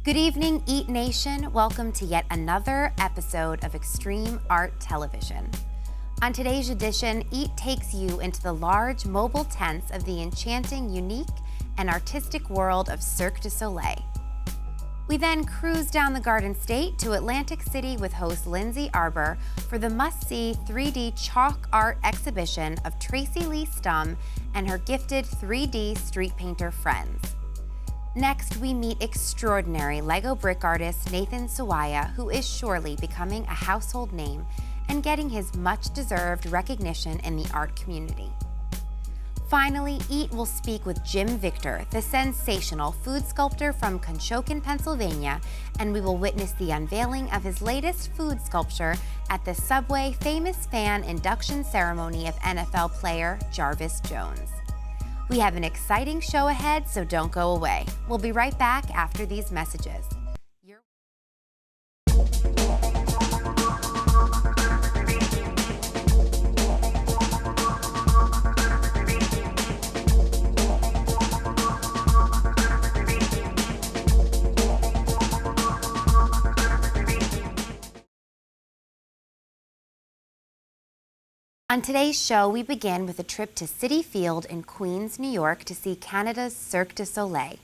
Good evening, Eat Nation. Welcome to yet another episode of Extreme Art Television. On today's edition, Eat takes you into the large mobile tents of the enchanting, unique, and artistic world of Cirque du Soleil. We then cruise down the Garden State to Atlantic City with host Lindsay Arbor for the must-see 3D chalk art exhibition of Tracy Lee Stum and her gifted 3D street painter friends. Next, we meet extraordinary Lego brick artist Nathan Sawaya, who is surely becoming a household name and getting his much-deserved recognition in the art community. Finally, Eat will speak with Jim Victor, the sensational food sculptor from Conshohocken, Pennsylvania, and we will witness the unveiling of his latest food sculpture at the Subway Famous Fan Induction Ceremony of NFL player Jarvis Jones. We have an exciting show ahead, so don't go away. We'll be right back after these messages. On today's show, we begin with a trip to Citi Field in Queens, New York to see Canada's Cirque du Soleil.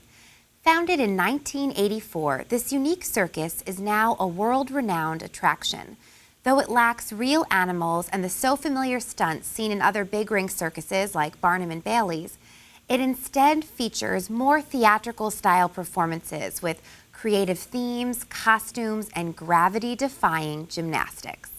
Founded in 1984, this unique circus is now a world-renowned attraction. Though it lacks real animals and the so familiar stunts seen in other big-ring circuses like Barnum and Bailey's, it instead features more theatrical-style performances with creative themes, costumes, and gravity-defying gymnastics.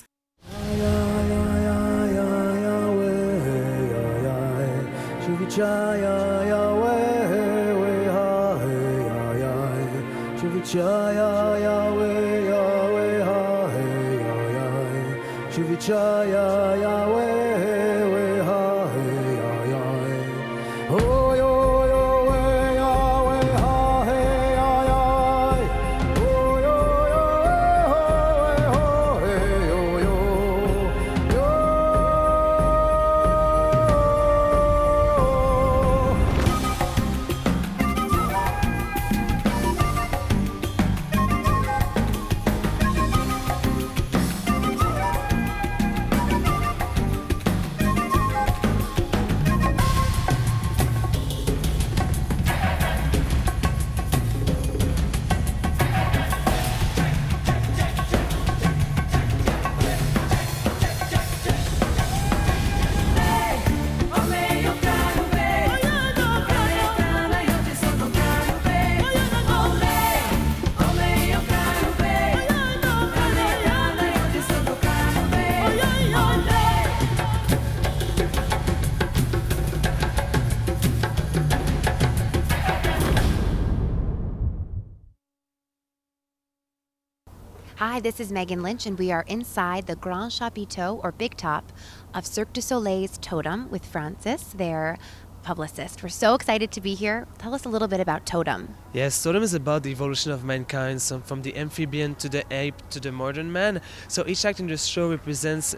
Hi, this is Megan Lynch, and we are inside the Grand Chapiteau, or Big Top, of Cirque du Soleil's Totem with Francis, their publicist. We're so excited to be here. Tell us a little bit about Totem. Yes, Totem is about the evolution of mankind, so from the amphibian to the ape to the modern man. So each act in the show represents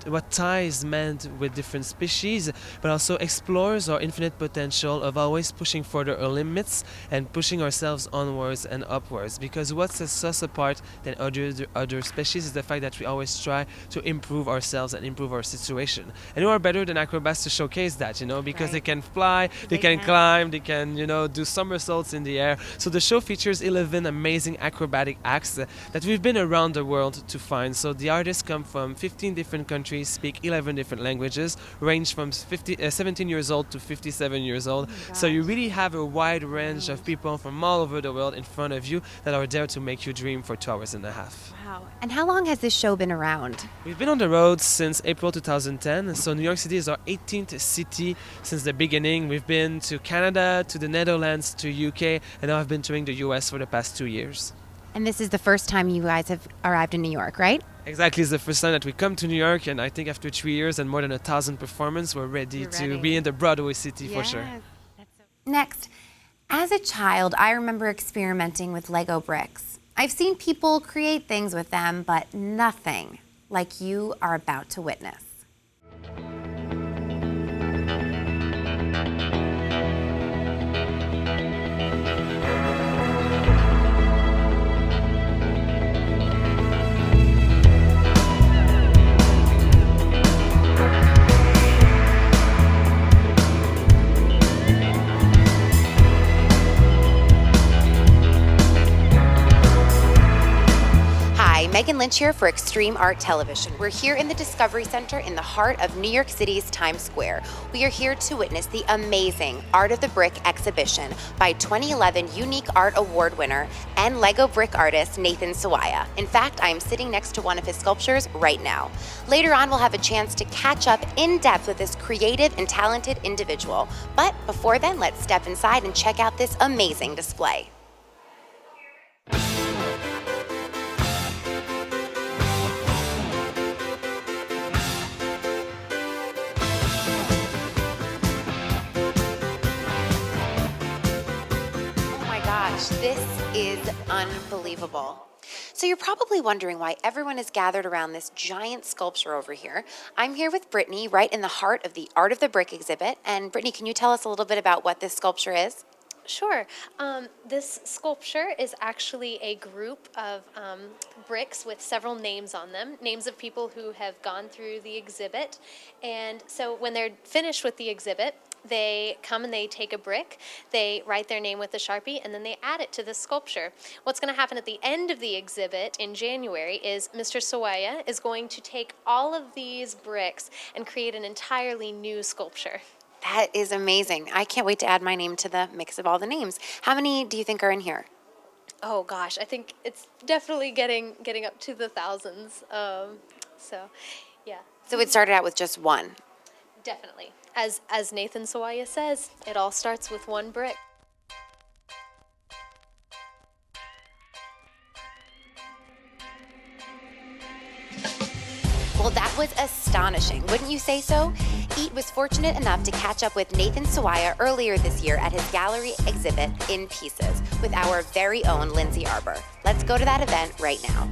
what ties man with different species, but also explores our infinite potential of always pushing further our limits and pushing ourselves onwards and upwards. Because what sets us apart than other species is the fact that we always try to improve ourselves and improve our situation. And who are better than acrobats to showcase that, because Right. they can fly, they can climb, they can, do somersaults in the air. So the show features 11 amazing acrobatic acts that we've been around the world to find. So the artists come from 15 different countries, speak 11 different languages, range from 17 years old to 57 years old. So you really have a wide range of people from all over the world in front of you that are there to make you dream for 2 hours and a half. Wow. And how long has this show been around? We've been on the road since April 2010, so New York City is our 18th city since the beginning. We've been to Canada, to the Netherlands, to UK, and now I've been touring the US for the past 2 years. And this is the first time you guys have arrived in New York, right? Exactly, it's the first time that we come to New York, and I think after 3 years and more than 1,000 performances, we're ready to be in the Broadway city for sure. Next, as a child, I remember experimenting with Lego bricks. I've seen people create things with them, but nothing like you are about to witness. Lynch here for Extreme Art Television. We're here in the Discovery Center in the heart of New York City's Times Square. We are here to witness the amazing Art of the Brick exhibition by 2011 Unique Art Award winner and Lego brick artist Nathan Sawaya. In fact, I am sitting next to one of his sculptures right now. Later on, we'll have a chance to catch up in depth with this creative and talented individual. But before then, let's step inside and check out this amazing display. This is unbelievable. So you're probably wondering why everyone is gathered around this giant sculpture over here. I'm here with Brittany, right in the heart of the Art of the Brick exhibit. And Brittany, can you tell us a little bit about what this sculpture is? Sure. This sculpture is actually a group of bricks with several names on them, names of people who have gone through the exhibit. And so when they're finished with the exhibit, they come and they take a brick, they write their name with a Sharpie, and then they add it to the sculpture. What's going to happen at the end of the exhibit in January is Mr. Sawaya is going to take all of these bricks and create an entirely new sculpture. That is amazing. I can't wait to add my name to the mix of all the names. How many do you think are in here? Oh gosh, I think it's definitely getting up to the thousands. Yeah. So it started out with just one. Definitely. As Nathan Sawaya says, it all starts with one brick. Well, that was astonishing, wouldn't you say so? EAT was fortunate enough to catch up with Nathan Sawaya earlier this year at his gallery exhibit, In Pieces, with our very own Lindsay Arbor. Let's go to that event right now.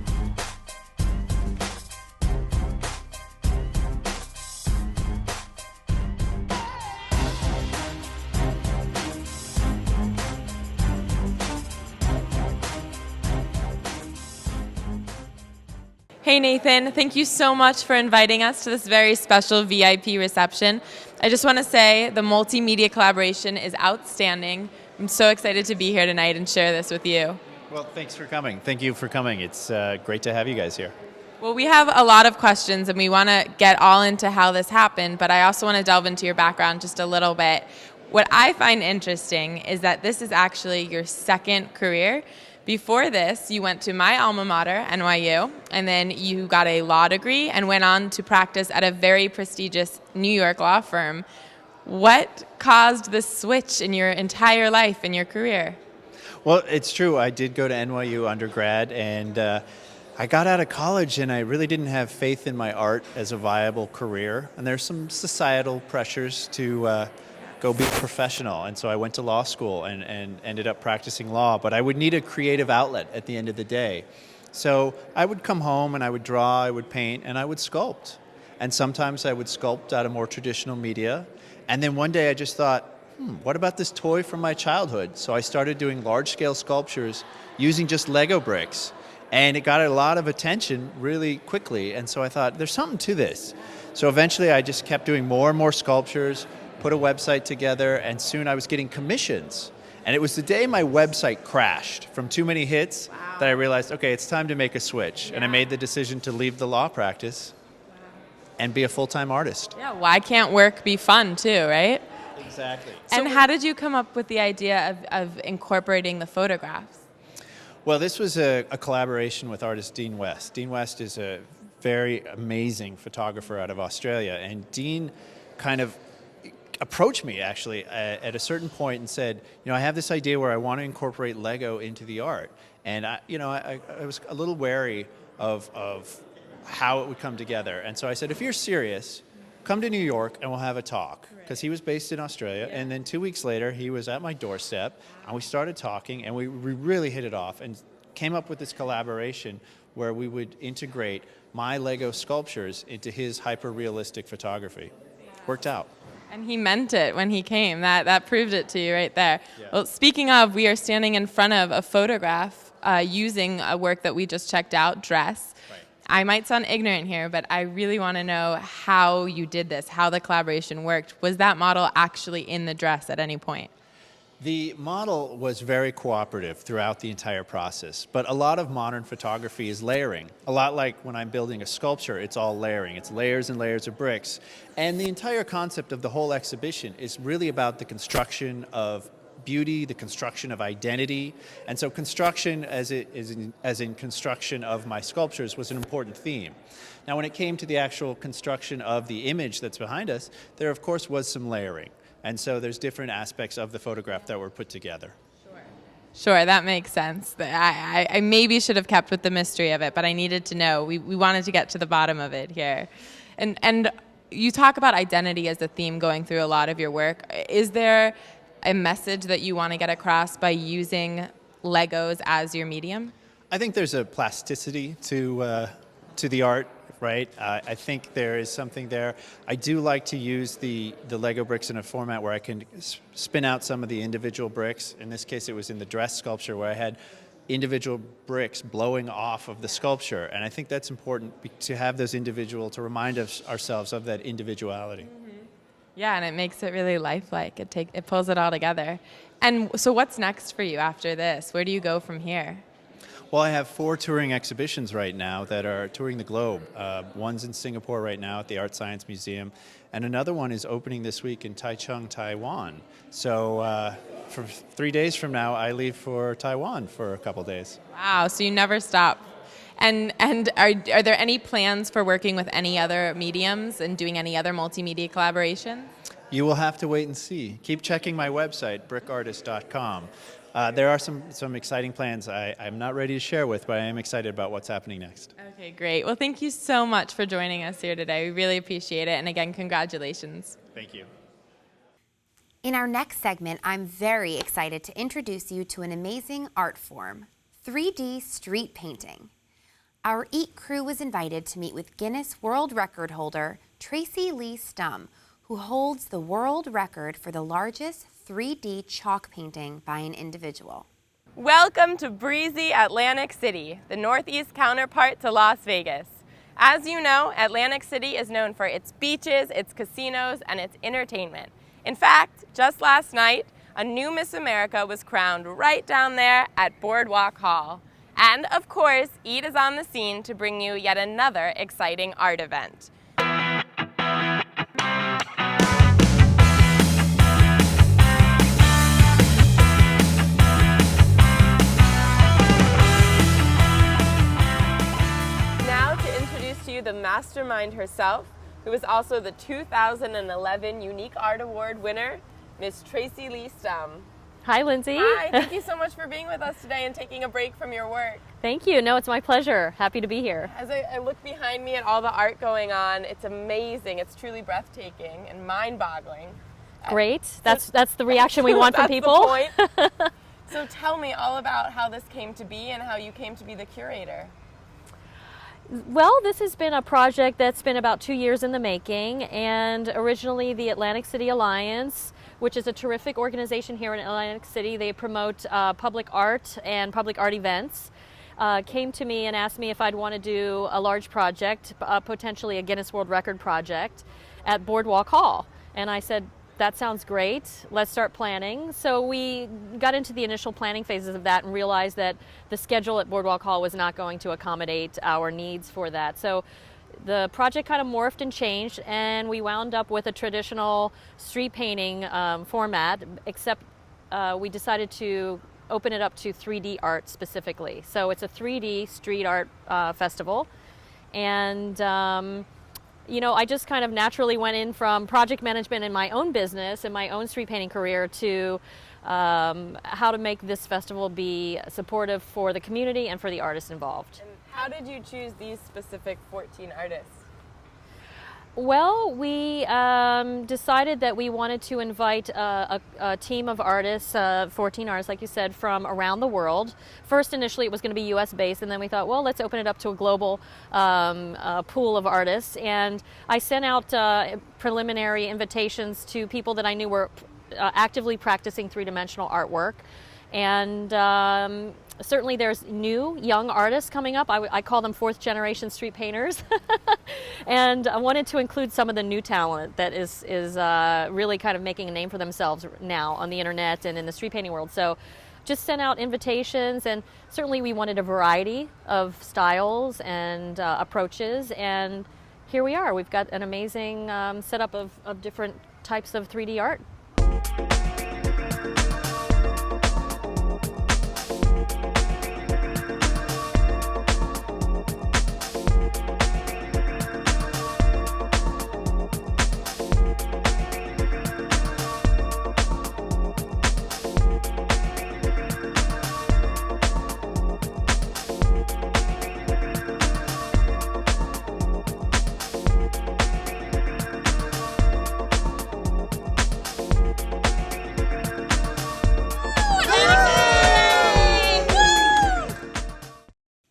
Hey Nathan, thank you so much for inviting us to this very special VIP reception. I just want to say the multimedia collaboration is outstanding. I'm so excited to be here tonight and share this with you. Well, thanks for coming. Thank you for coming. It's great to have you guys here. Well, we have a lot of questions and we want to get all into how this happened, but I also want to delve into your background just a little bit. What I find interesting is that this is actually your second career. Before this, you went to my alma mater, NYU, and then you got a law degree and went on to practice at a very prestigious New York law firm. What caused this switch in your entire life, in your career? Well, it's true. I did go to NYU undergrad, and I got out of college, and I really didn't have faith in my art as a viable career. And there's some societal pressures to go be professional. And so I went to law school and ended up practicing law, but I would need a creative outlet at the end of the day. So I would come home and I would draw, I would paint, and I would sculpt. And sometimes I would sculpt out of more traditional media. And then one day I just thought, what about this toy from my childhood? So I started doing large-scale sculptures using just Lego bricks. And it got a lot of attention really quickly. And so I thought, there's something to this. So eventually I just kept doing more and more sculptures, put a website together, and soon I was getting commissions. And it was the day my website crashed from too many hits that I realized, okay, it's time to make a switch. And I made the decision to leave the law practice and be a full-time artist. Yeah, why can't work be fun too, right? Exactly. And how did you come up with the idea of incorporating the photographs? Well, this was a collaboration with artist Dean West. Dean West is a very amazing photographer out of Australia. And Dean kind of approached me actually at a certain point and said, I have this idea where I want to incorporate Lego into the art. And I was a little wary of how it would come together. And so I said, if you're serious, come to New York and we'll have a talk. Because he was based in Australia. Yeah. And then 2 weeks later, he was at my doorstep and we started talking and we really hit it off and came up with this collaboration where we would integrate my Lego sculptures into his hyper-realistic photography. Worked out. And he meant it when he came. That proved it to you right there. Yeah. Well, speaking of, we are standing in front of a photograph using a work that we just checked out, Dress. Right. I might sound ignorant here, but I really want to know how you did this, how the collaboration worked. Was that model actually in the dress at any point? The model was very cooperative throughout the entire process, but a lot of modern photography is layering. A lot like when I'm building a sculpture, it's all layering. It's layers and layers of bricks. And the entire concept of the whole exhibition is really about the construction of beauty, the construction of identity. And so construction, as in construction of my sculptures, was an important theme. Now, when it came to the actual construction of the image that's behind us, there of course was some layering. And so there's different aspects of the photograph that were put together. Sure, that makes sense. I maybe should have kept with the mystery of it, but I needed to know. We wanted to get to the bottom of it here. And you talk about identity as a theme going through a lot of your work. Is there a message that you want to get across by using Legos as your medium? I think there's a plasticity to the art, right? I think there is something there. I do like to use the Lego bricks in a format where I can spin out some of the individual bricks. In this case, it was in the dress sculpture where I had individual bricks blowing off of the sculpture. And I think that's important to have those individual, to remind ourselves of that individuality. Yeah, and it makes it really lifelike. It pulls it all together. And so what's next for you after this? Where do you go from here? Well, I have 4 touring exhibitions right now that are touring the globe. One's in Singapore right now at the Art Science Museum, and another one is opening this week in Taichung, Taiwan. So for 3 days from now, I leave for Taiwan for a couple days. Wow, so you never stop. And are there any plans for working with any other mediums and doing any other multimedia collaborations? You will have to wait and see. Keep checking my website, brickartist.com. There are some exciting plans I'm not ready to share with, but I am excited about what's happening next. Okay, great. Well, thank you so much for joining us here today. We really appreciate it. And again, congratulations. Thank you. In our next segment, I'm very excited to introduce you to an amazing art form, 3D street painting. Our EAT crew was invited to meet with Guinness World Record holder Tracy Lee Stum, who holds the world record for the largest 3D chalk painting by an individual. Welcome to breezy Atlantic City, the Northeast counterpart to Las Vegas. As you know, Atlantic City is known for its beaches, its casinos, and its entertainment. In fact, just last night, a new Miss America was crowned right down there at Boardwalk Hall. And of course, EAT is on the scene to bring you yet another exciting art event. The mastermind herself, who is also the 2011 Unique Art Award winner, Miss Tracy Lee Stum. Hi, Lindsay. Hi, thank you so much for being with us today and taking a break from your work. Thank you. No, it's my pleasure. Happy to be here. As I look behind me at all the art going on, it's amazing. It's truly breathtaking and mind-boggling. Great. That's the reaction we want from people. That's the point. So tell me all about how this came to be and how you came to be the curator. Well, this has been a project that's been about 2 years in the making, and originally the Atlantic City Alliance, which is a terrific organization here in Atlantic City. They promote public art and public art events. Came to me and asked me if I'd want to do a large project, potentially a Guinness World Record project at Boardwalk Hall. And I said, that sounds great. Let's start planning. So we got into the initial planning phases of that and realized that the schedule at Boardwalk Hall was not going to accommodate our needs for that. So the project kind of morphed and changed, and we wound up with a traditional street painting format, except we decided to open it up to 3D art specifically. So it's a 3D street art festival. And you know, I just kind of naturally went in from project management in my own business and my own street painting career to how to make this festival be supportive for the community and for the artists involved. And how did you choose these specific 14 artists? Well, we decided that we wanted to invite a team of artists, 14 artists, like you said, from around the world. First, initially, it was going to be U.S. based, and then we thought, well, let's open it up to a global pool of artists. And I sent out preliminary invitations to people that I knew were actively practicing three-dimensional artwork. And certainly there's new young artists coming up. I call them fourth generation street painters. And I wanted to include some of the new talent that is really kind of making a name for themselves now on the internet and in the street painting world. So just sent out invitations, and certainly we wanted a variety of styles and approaches, and here we are. We've got an amazing setup of different types of 3D art.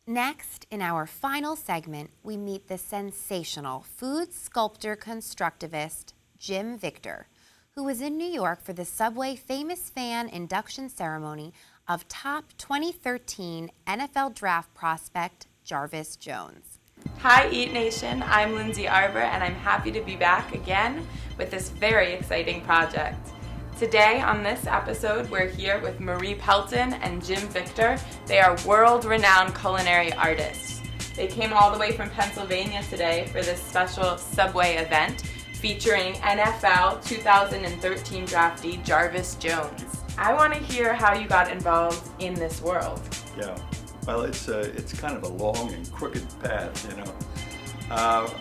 Next, in our final segment, we meet the sensational food sculptor constructivist Jim Victor, who was in New York for the Subway Famous Fan induction ceremony of top 2013 NFL draft prospect Jarvis Jones. Hi Eat Nation, I'm Lindsay Arbor and I'm happy to be back again with this very exciting project. Today on this episode, we're here with Marie Pelton and Jim Victor. They are world-renowned culinary artists. They came all the way from Pennsylvania today for this special Subway event featuring NFL 2013 draftee Jarvis Jones. I want to hear how you got involved in this world. Yeah, well, it's kind of a long and crooked path, you know.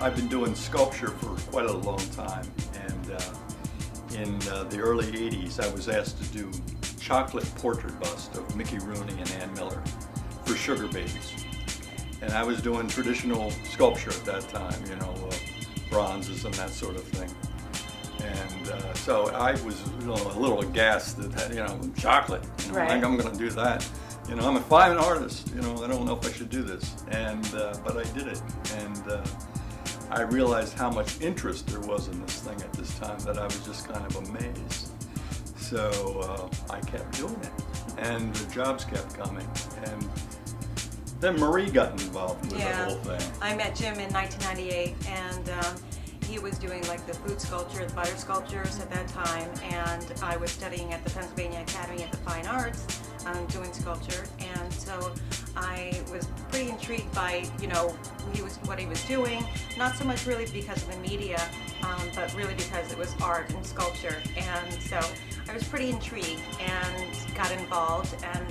I've been doing sculpture for quite a long time, and in the early 80s, I was asked to do chocolate portrait bust of Mickey Rooney and Ann Miller for Sugar Babies. And I was doing traditional sculpture at that time, you know, bronzes and that sort of thing. And so I was a little aghast that, you know, chocolate, you know, Right. like I'm going to do that. You know, I'm a fine artist, you know, I don't know if I should do this. And, but I did it. And I realized how much interest there was in this thing at this time that I was just kind of amazed. So I kept doing it, and the jobs kept coming. And then Marie got involved with the whole thing. I met Jim in 1998, and he was doing like the food sculpture, the butter sculptures at that time, and I was studying at the Pennsylvania Academy of the Fine Arts, doing sculpture, and so I was pretty intrigued by, you know, what he was doing, not so much really because of the media, but really because it was art and sculpture, and so I was pretty intrigued and got involved, and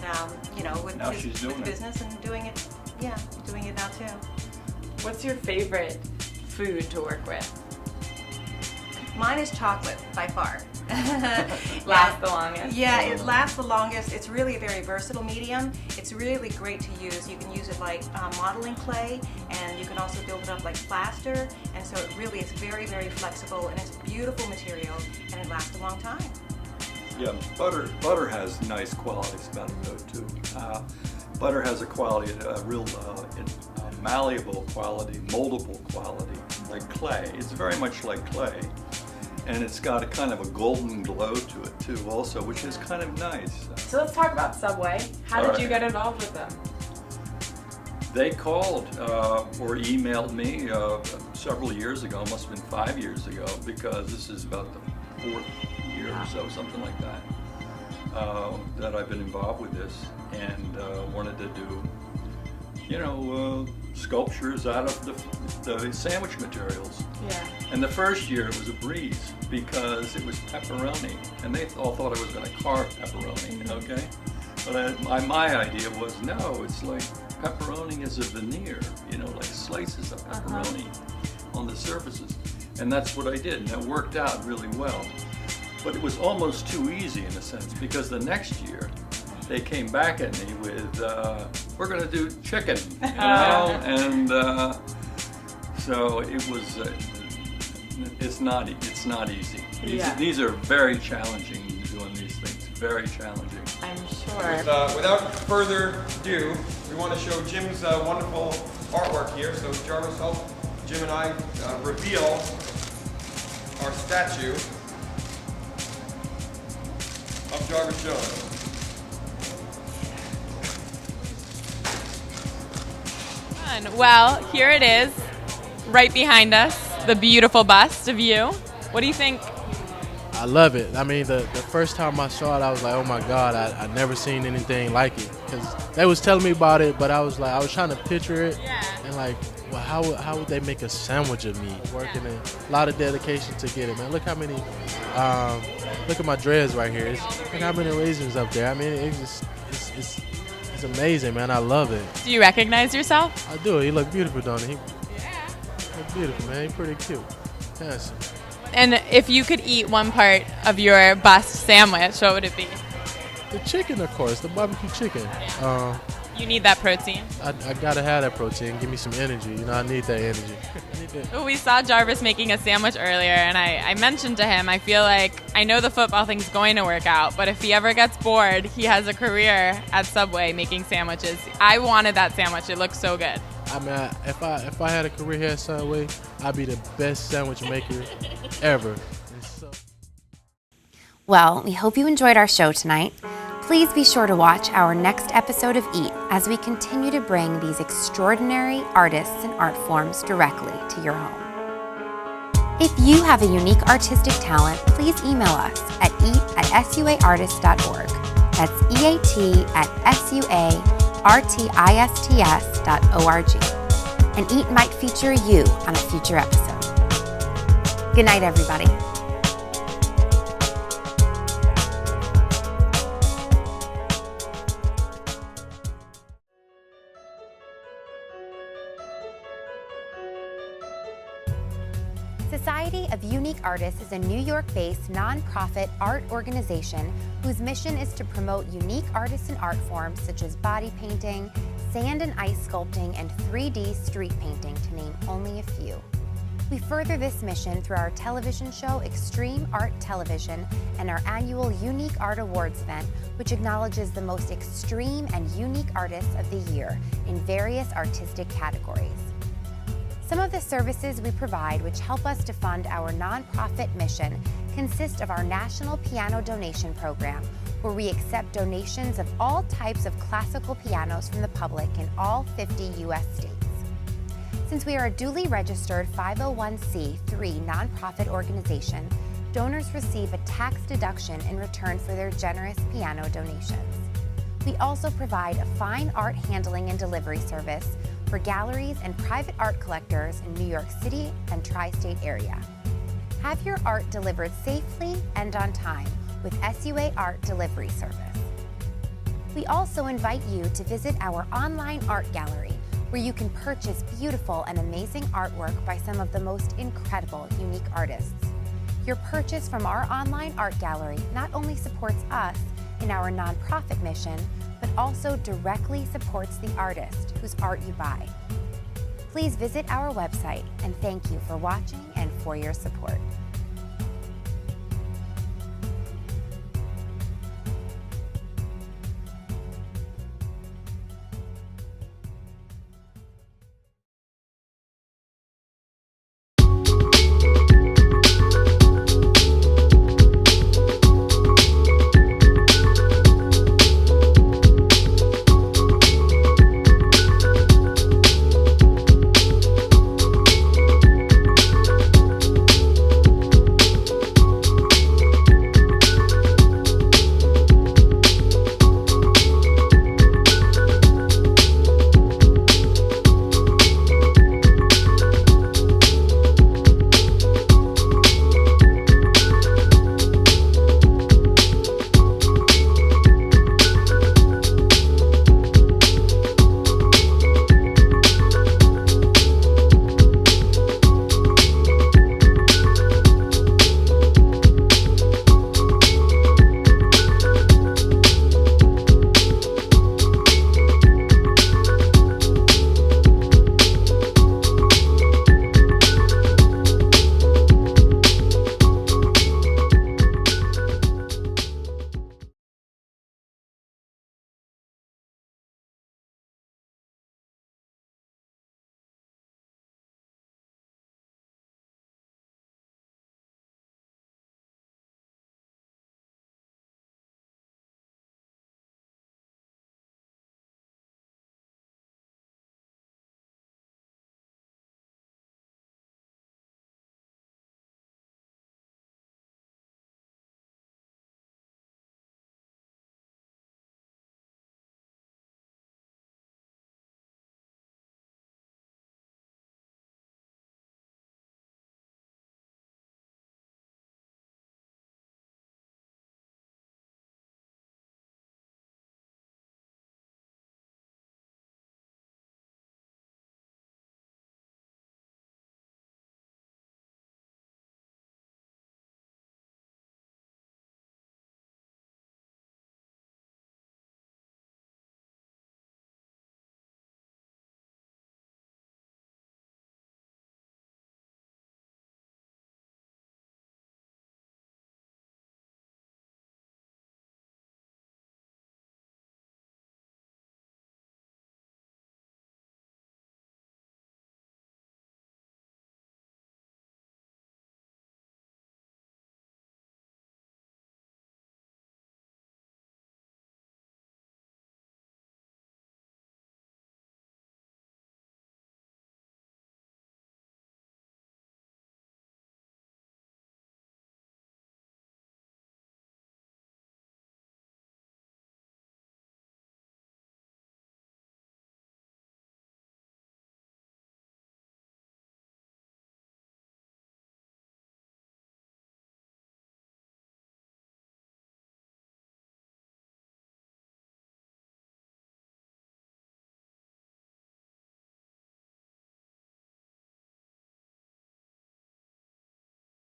you know, with Now she's doing it. business and doing it, yeah, doing it now too. What's your favorite food to work with? Mine is chocolate, by far. Lasts the longest? Yeah, it lasts the longest. It's really a very versatile medium. It's really great to use. You can use it like modeling clay, and you can also build it up like plaster, and so it really is very, very flexible, and it's a beautiful material, and it lasts a long time. Yeah, butter has nice qualities about it though too. Butter has a quality, a real malleable quality, moldable quality, like clay. It's very much like clay, and it's got a kind of a golden glow to it too, also, which is kind of nice. So let's talk about Subway. How did you get involved with them? They called or emailed me several years ago, must have been 5 years ago, because this is about the 4th year or so, something like that, that I've been involved with this, and wanted to do, you know, sculptures out of the sandwich materials. Yeah. And the first year it was a breeze because it was pepperoni, and they all thought I was going to carve pepperoni, okay? But my idea was, no, it's like pepperoni is a veneer, you know, like slices of pepperoni on the surfaces. And that's what I did, and it worked out really well. But it was almost too easy in a sense, because the next year they came back at me with, we're going to do chicken, you know, and so it was, it's not easy. These are very challenging, doing these things, very challenging. I'm sure. Without further ado, we want to show Jim's wonderful artwork here. So Jarvis, help Jim and I reveal our statue of Jarvis Jones. Fun. Well, here it is, right behind us, the beautiful bust of you. What do you think? I love it. I mean, the first time I saw it, I was like, oh my God, I never seen anything like it. Because they was telling me about it, but I was trying to picture it. Yeah. And like, well, how would they make a sandwich of me? Working a lot of dedication to get it, man. Look how many, look at my dreads right here. Look how many raisins up there. I mean, it's amazing, man. I love it. Do you recognize yourself? I do. He look beautiful, don't he? Yeah. He look beautiful, man. He pretty cute. Handsome. And if you could eat one part of your bust sandwich, what would it be? The chicken, of course, the barbecue chicken. You need that protein. I gotta have that protein. Give me some energy. You know, I need that energy. Well, we saw Jarvis making a sandwich earlier, and I mentioned to him, I feel like I know the football thing's going to work out, but if he ever gets bored, he has a career at Subway making sandwiches. I wanted that sandwich. It looks so good. I mean, if I had a career here at Subway, I'd be the best sandwich maker ever. Well, we hope you enjoyed our show tonight. Please be sure to watch our next episode of EAT as we continue to bring these extraordinary artists and art forms directly to your home. If you have a unique artistic talent, please email us at eat@suaartists.org. That's EAT@suaRTISTS.org. And EAT might feature you on a future episode. Good night, everybody. Society of Unique Artists is a New York-based nonprofit art organization whose mission is to promote unique artists and art forms such as body painting, sand and ice sculpting, and 3D street painting, to name only a few. We further this mission through our television show, Extreme Art Television, and our annual Unique Art Awards event, which acknowledges the most extreme and unique artists of the year in various artistic categories. Some of the services we provide, which help us to fund our nonprofit mission, consist of our National Piano Donation Program, where we accept donations of all types of classical pianos from the public in all 50 U.S. states. Since we are a duly registered 501c3 nonprofit organization, donors receive a tax deduction in return for their generous piano donations. We also provide a fine art handling and delivery service for galleries and private art collectors in New York City and tri-state area. Have your art delivered safely and on time with SUA Art Delivery Service. We also invite you to visit our online art gallery, where you can purchase beautiful and amazing artwork by some of the most incredible, unique artists. Your purchase from our online art gallery not only supports us in our nonprofit mission, but also directly supports the artist whose art you buy. Please visit our website, and thank you for watching and for your support.